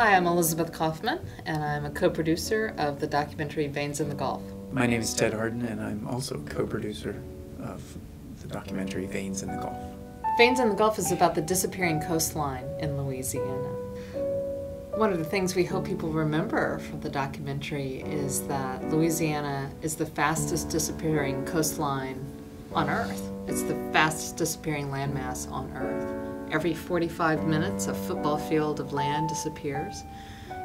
Hi, I'm Elizabeth Kaufman, and I'm a co-producer of the documentary Veins in the Gulf. My name is Ted Harden, and I'm also co-producer of the documentary Veins in the Gulf. Veins in the Gulf is about the disappearing coastline in Louisiana. One of the things we hope people remember from the documentary is that Louisiana is the fastest disappearing coastline on Earth. It's the fastest disappearing landmass on Earth. Every 45 minutes, a football field of land disappears.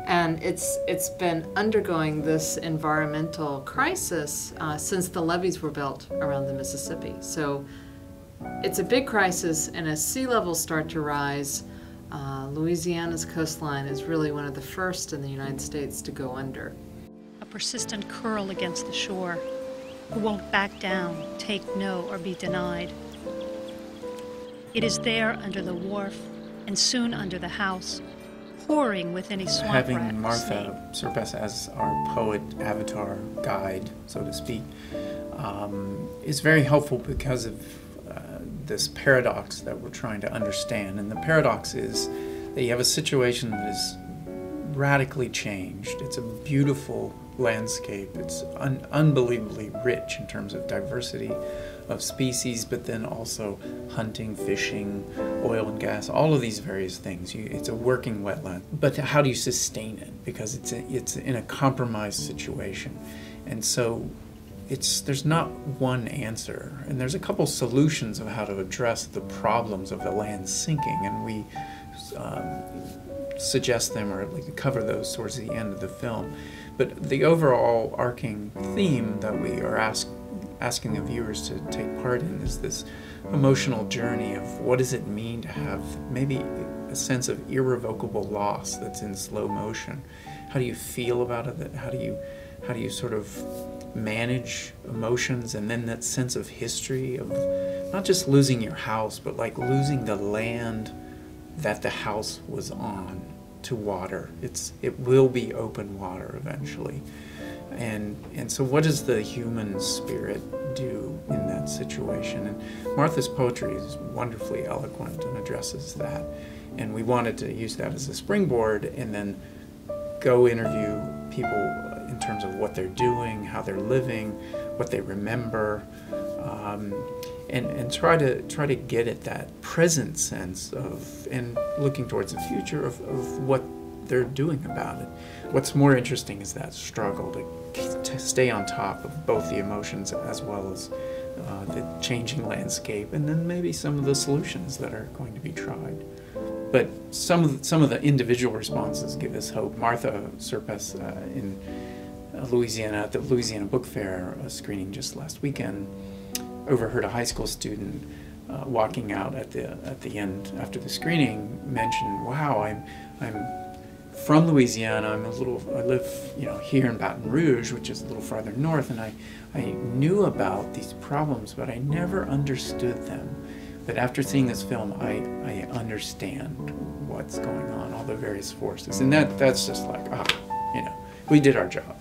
And it's been undergoing this environmental crisis since the levees were built around the Mississippi. So it's a big crisis, and as sea levels start to rise, Louisiana's coastline is really one of the first in the United States to go under. A persistent curl against the shore, who won't back down, take no, or be denied. It is there under the wharf, and soon under the house, pouring with any swamp rat Having Martha Serpess as our poet, avatar, guide, so to speak, is very helpful because of this paradox that we're trying to understand. And the paradox is that you have a situation that is radically changed. It's a beautiful landscape. It's unbelievably rich in terms of diversity of species, but then also hunting, fishing, oil and gas, all of these various things. It's a working wetland. But how do you sustain it? Because it's in a compromised situation. And so there's not one answer. And there's a couple solutions of how to address the problems of the land sinking, and we suggest them or cover those towards the end of the film. But the overall arcing theme that we are asking the viewers to take part in is this emotional journey of what does it mean to have maybe a sense of irrevocable loss that's in slow motion. How do you feel about it? How do you sort of manage emotions, and then that sense of history of not just losing your house, but like losing the land that the house was on to water. It will be open water eventually. And so what does the human spirit do in that situation? And Martha's poetry is wonderfully eloquent and addresses that. And we wanted to use that as a springboard and then go interview people in terms of what they're doing, how they're living, what they remember, and try to get at that present sense of, and looking towards the future of what they're doing about it. What's more interesting is that struggle to stay on top of both the emotions as well as the changing landscape, and then maybe some of the solutions that are going to be tried. But some of the individual responses give us hope. Martha Serpess in Louisiana, at the Louisiana Book Fair, a screening just last weekend, overheard a high school student walking out at the end after the screening mention, "Wow, I'm from Louisiana. I live here in Baton Rouge, which is a little farther north, and I knew about these problems, but I never understood them. But after seeing this film, I understand what's going on, all the various forces." And that's just like, we did our job.